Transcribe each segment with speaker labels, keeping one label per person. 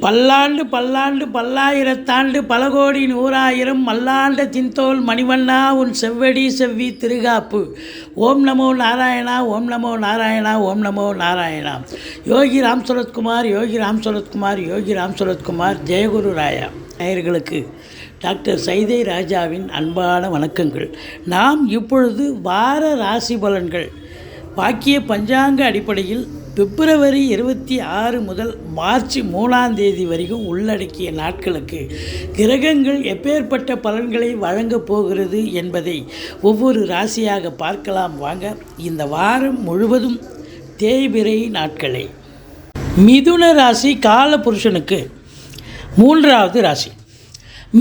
Speaker 1: பல்லாண்டு பல்லாண்டு பல்லாயிரத்தாண்டு பல கோடி நூறாயிரம் மல்லாண்ட தின்தோல் மணிவண்ணா உன் செவ்வடி செவ்வி திருகாப்பு. ஓம் நமோ நாராயணா, ஓம் நமோ நாராயணா, ஓம் நமோ நாராயணா. யோகி ராம் சரத்குமார், யோகி ராம் சரத்குமார், யோகி ராம் சரத்குமார். ஜெயகுரு ராயா நேயர்களுக்கு டாக்டர் சைதை ராஜாவின் அன்பான வணக்கங்கள். நாம் இப்பொழுது வார ராசி பலன்கள் வாக்கிய பஞ்சாங்க அடிப்படையில் பிப்ரவரி 26 முதல் மார்ச் 3ஆம் தேதி வரைக்கும் உள்ளடக்கிய நாட்களுக்கு கிரகங்கள் எப்பேற்பட்ட பலன்களை வழங்கப் போகிறது என்பதை ஒவ்வொரு ராசியாக பார்க்கலாம் வாங்க. இந்த வாரம் முழுவதும் தேய்பிறை நாட்களே. மிதுன ராசி காலபுருஷனுக்கு 3வது ராசி.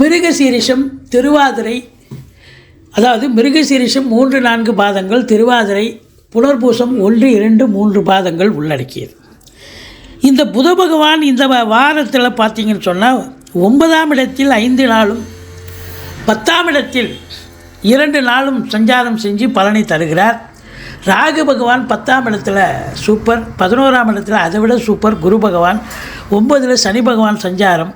Speaker 1: மிருகசீரிஷம், திருவாதிரை, அதாவது மிருகசீரிஷம் 3-4 பாதங்கள், திருவாதிரை, புனர்பூசம் 1, 2, 3 பாதங்கள் உள்ளடக்கியது. இந்த புத பகவான் இந்த வாரத்தில் பார்த்தீங்கன்னு சொன்னால் 9ஆம் இடத்தில் 5 நாளும் 10ஆம் இடத்தில் 2 நாளும் சஞ்சாரம் செஞ்சு பலனை தருகிறார். ராகு பகவான் 10ஆம் இடத்துல சூப்பர், 11ஆம் இடத்துல அதை விட சூப்பர் குரு பகவான், 9ல் சனி பகவான் சஞ்சாரம்.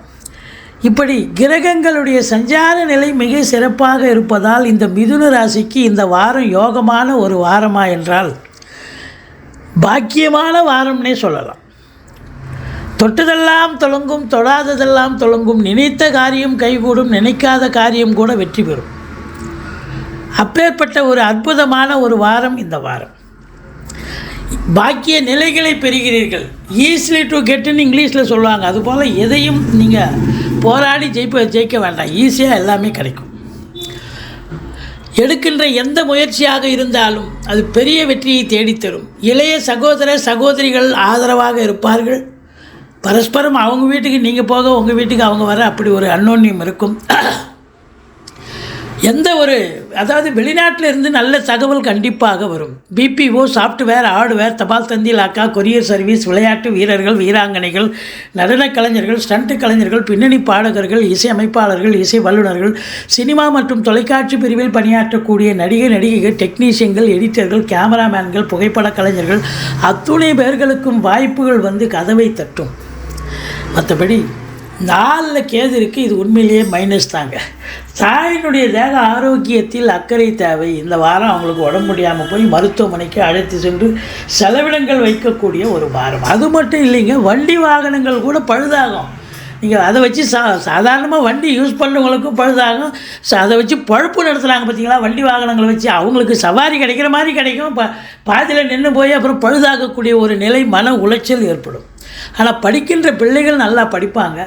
Speaker 1: இப்படி கிரகங்களுடைய சஞ்சார நிலை மிக சிறப்பாக இருப்பதால் இந்த மிதுன ராசிக்கு இந்த வாரம் யோகமான ஒரு வாரமா என்றால் பாக்கியமான வாரம்னே சொல்லலாம். தொட்டதெல்லாம் தொடங்கும், தொடாததெல்லாம் தொடங்கும், நினைத்த காரியம் கைகூடும், நினைக்காத காரியம் கூட வெற்றி பெறும். அப்பேற்பட்ட ஒரு அற்புதமான ஒரு வாரம் இந்த வாரம். பாக்கிய நிலைகளை பெறுகிறீர்கள். ஈஸிலி டு கெட்டுன்னு இங்கிலீஷில் சொல்லுவாங்க. அதுபோல் எதையும் நீங்கள் போராடி ஜெயிக்க வேண்டாம், ஈஸியாக எல்லாமே கிடைக்கும். எடுக்கின்ற எந்த முயற்சியாக இருந்தாலும் அது பெரிய வெற்றியை தேடித்தரும். இளைய சகோதர சகோதரிகள் ஆதரவாக இருப்பார்கள். பரஸ்பரம் அவங்க வீட்டுக்கு நீங்கள் போக, உங்கள் வீட்டுக்கு அவங்க வர, அப்படி ஒரு அன்னோன்யம் இருக்கும். எந்த ஒரு, அதாவது வெளிநாட்டில் இருந்து நல்ல தகவல் கண்டிப்பாக வரும். பிபிஓ, சாஃப்ட்வேர், ஹார்ட்வேர், தபால் தந்தி லாக்கா, கொரியர் சர்வீஸ், விளையாட்டு வீரர்கள், வீராங்கனைகள், நடன கலைஞர்கள், ஸ்டண்ட் கலைஞர்கள், பின்னணி பாடகர்கள், இசை அமைப்பாளர்கள், இசை வல்லுநர்கள், சினிமா மற்றும் தொலைக்காட்சி பிரிவில் பணியாற்றக்கூடிய நடிகைகள், டெக்னீஷியன்கள், எடிட்டர்கள், கேமராமேன்கள், புகைப்பட கலைஞர்கள், அத்துணை பேர்களுக்கும் வாய்ப்புகள் வந்து கதவை தட்டும். மற்றபடி 4 கேது இருக்குது. இது உண்மையிலேயே மைனஸ் தாங்க. தாயினுடைய தேக ஆரோக்கியத்தில் அக்கறை தேவை. இந்த வாரம் அவங்களுக்கு உடம்பு முடியாமல் போய் மருத்துவமனைக்கு அழைத்து சென்று செலவினங்கள் வைக்கக்கூடிய ஒரு வாரம். அது மட்டும் இல்லைங்க, வண்டி வாகனங்கள் கூட பழுதாகும். நீங்கள் அதை வச்சு சாதாரணமாக வண்டி யூஸ் பண்ணுறவங்களுக்கும் பழுதாகும். அதை வச்சு பழுப்பு நடத்துகிறாங்க பார்த்தீங்களா, வண்டி வாகனங்களை வச்சு அவங்களுக்கு சவாரி கிடைக்கிற மாதிரி கிடைக்கும். பாதியில் நின்று போய் அப்புறம் பழுதாகக்கூடிய ஒரு நிலை, மன உளைச்சல் ஏற்படும். ஆனால் படிக்கின்ற பிள்ளைகள் நல்லா படிப்பாங்க.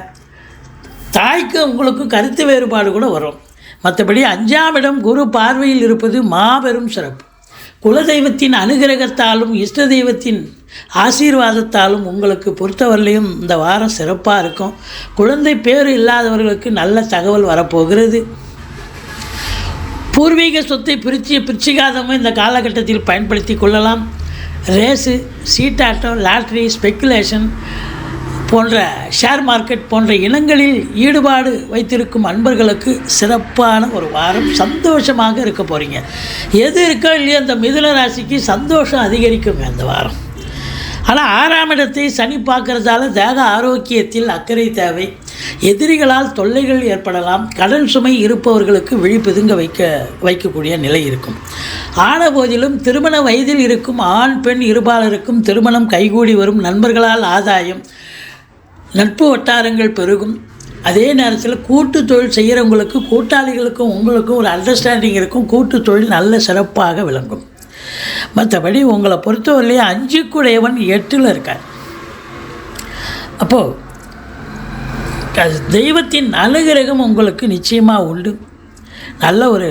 Speaker 1: தாய்க்கு உங்களுக்கு கருத்து வேறுபாடு கூட வரும். மற்றபடி 5ஆம் இடம் குரு பார்வையில் இருப்பது மாபெரும் சிறப்பு. குலதெய்வத்தின் அனுகிரகத்தாலும் இஷ்ட தெய்வத்தின் ஆசீர்வாதத்தாலும் உங்களுக்கு பொறுத்தவரையிலையும் இந்த வாரம் சிறப்பாக இருக்கும். குழந்தை பேர் இல்லாதவர்களுக்கு நல்ல தகவல் வரப்போகிறது. பூர்வீக சொத்தை பிரிச்சிகாதமும் இந்த காலகட்டத்தில் பயன்படுத்தி கொள்ளலாம். ரேஸு, சீட்டாட்டம், லாட்ரி, ஸ்பெக்குலேஷன் போன்ற ஷேர் மார்க்கெட் போன்ற இனங்களில் ஈடுபாடு வைத்திருக்கும் அன்பர்களுக்கு சிறப்பான ஒரு வாரம். சந்தோஷமாக இருக்க போகிறீங்க. எது இருக்கோ இல்லையோ அந்த மிதுன ராசிக்கு சந்தோஷம் அதிகரிக்குங்க இந்த வாரம். ஆனால் 6ஆம் இடத்தை சனி பார்க்கறதால தேக ஆரோக்கியத்தில் அக்கறை தேவை. எதிரிகளால் தொல்லைகள் ஏற்படலாம். கடன் சுமை இருப்பவர்களுக்கு விழிப்புதுங்க வைக்கக்கூடிய நிலை இருக்கும். ஆன போதிலும் திருமண வயதில் இருக்கும் ஆண் பெண் இருபாலருக்கும் திருமணம் கைகூடி வரும். நண்பர்களால் ஆதாயம், நட்பு வட்டாரங்கள் பெருகும். அதே நேரத்தில் கூட்டு தொழில் செய்கிறவங்களுக்கு, கூட்டாளிகளுக்கும் உங்களுக்கும் ஒரு அண்டர்ஸ்டாண்டிங் இருக்கும். கூட்டு தொழில் நல்ல சிறப்பாக விளங்கும். மற்றபடி உங்களை பொறுத்தவரையிலேயே 5க்குடையவன் 8ல் இருக்கார். அப்போது தெய்வத்தின் அனுகிரகம் உங்களுக்கு நிச்சயமாக உண்டு. நல்ல ஒரு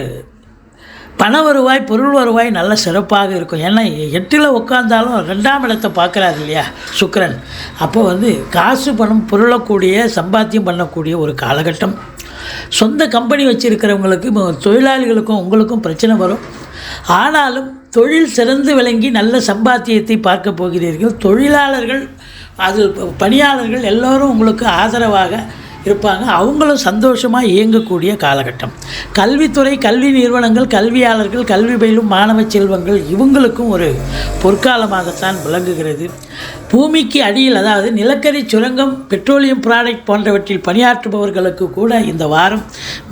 Speaker 1: பண வருவாய், பொருள் வருவாய் நல்ல சிறப்பாக இருக்கும். ஏன்னா 8ல் உட்காந்தாலும் 2ஆம் இடத்தை பார்க்குறாரு இல்லையா சுக்கிரன். அப்போ வந்து காசு பணம் பொருளக்கூடிய சம்பாத்தியம் பண்ணக்கூடிய ஒரு காலகட்டம். சொந்த கம்பெனி வச்சுருக்கிறவங்களுக்கு, தொழிலாளிகளுக்கும் உங்களுக்கும் பிரச்சனை வரும். ஆனாலும் தொழில் சிறந்து விளங்கி நல்ல சம்பாத்தியத்தை பார்க்க போகிறீர்கள். தொழிலாளர்கள், அது பணியாளர்கள் எல்லோரும் உங்களுக்கு ஆதரவாக இருப்பாங்க. அவங்களும் சந்தோஷமாக இயங்கக்கூடிய காலகட்டம். கல்வித்துறை, கல்வி நிறுவனங்கள், கல்வியாளர்கள், கல்வி பயிலும் மாணவ செல்வங்கள் இவங்களுக்கும் ஒரு பொற்காலமாகத்தான் விளங்குகிறது. பூமிக்கு அடியில், அதாவது நிலக்கரி, சுரங்கம், பெட்ரோலியம் ப்ராடக்ட் போன்றவற்றில் பணியாற்றுபவர்களுக்கு கூட இந்த வாரம்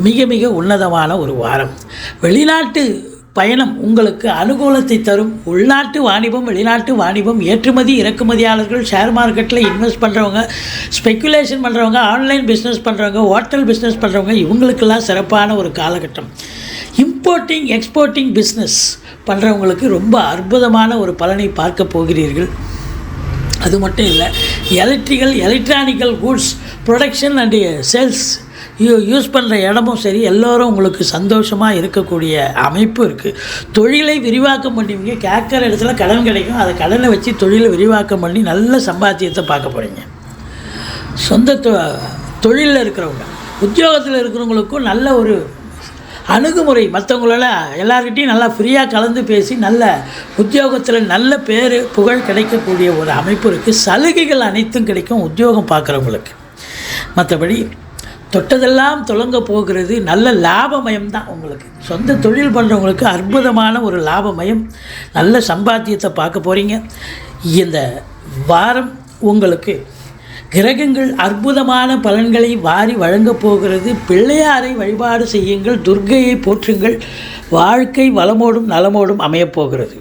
Speaker 1: மிக மிக உன்னதமான ஒரு வாரம். வெளிநாட்டு பயணம் உங்களுக்கு அனுகூலத்தை தரும். உள்நாட்டு வாணிபம், வெளிநாட்டு வாணிபம், ஏற்றுமதி இறக்குமதியாளர்கள், ஷேர் மார்க்கெட்டில் இன்வெஸ்ட் பண்ணுறவங்க, ஸ்பெக்குலேஷன் பண்ணுறவங்க, ஆன்லைன் பிஸ்னஸ் பண்ணுறவங்க, ஹோட்டல் பிஸ்னஸ் பண்ணுறவங்க இவங்களுக்கெல்லாம் சிறப்பான ஒரு காலகட்டம். இம்போர்ட்டிங் எக்ஸ்போர்ட்டிங் பிஸ்னஸ் பண்ணுறவங்களுக்கு ரொம்ப அற்புதமான ஒரு பலனை பார்க்க போகிறீர்கள். அது மட்டும் இல்லை, electronical goods production and sales use பண்ணுற இடமும் சரி, எல்லோரும் உங்களுக்கு சந்தோஷமாக இருக்கக்கூடிய அமைப்பு இருக்குது. தொழிலை விரிவாக்கம் பண்ணுவீங்க. கேட்குற இடத்துல கடன் கிடைக்கும். அதை கடனை வச்சு தொழிலை விரிவாக்கம் பண்ணி நல்ல சம்பாத்தியத்தை பார்க்க போகிறீங்க. சொந்த தொழிலில் இருக்கிறவங்க, உத்தியோகத்தில் இருக்கிறவங்களுக்கும் நல்ல ஒரு அணுகுமுறை, மற்றவங்களோட எல்லார்கிட்டையும் நல்லா ஃப்ரீயாக கலந்து பேசி நல்ல உத்தியோகத்தில் நல்ல பேர் புகழ் கிடைக்கக்கூடிய ஒரு அமைப்பு இருக்குது. சலுகைகள் அனைத்தும் கிடைக்கும் உத்தியோகம் பார்க்குறவங்களுக்கு. மற்றபடி தொட்டதெல்லாம் தொடங்க போகிறது. நல்ல லாபமயம் தான் உங்களுக்கு. சொந்த தொழில் பண்ணுறவங்களுக்கு அற்புதமான ஒரு லாபமயம், நல்ல சம்பாத்தியத்தை பார்க்க போகிறீங்க. இந்த வாரம் உங்களுக்கு கிரகங்கள் அற்புதமான பலன்களை வாரி வழங்கப் போகிறது. பிள்ளையாரை வழிபாடு செய்யுங்கள், துர்க்கையை போற்றுங்கள். வாழ்க்கை வளமோடும் நலமோடும் அமையப்போகிறது.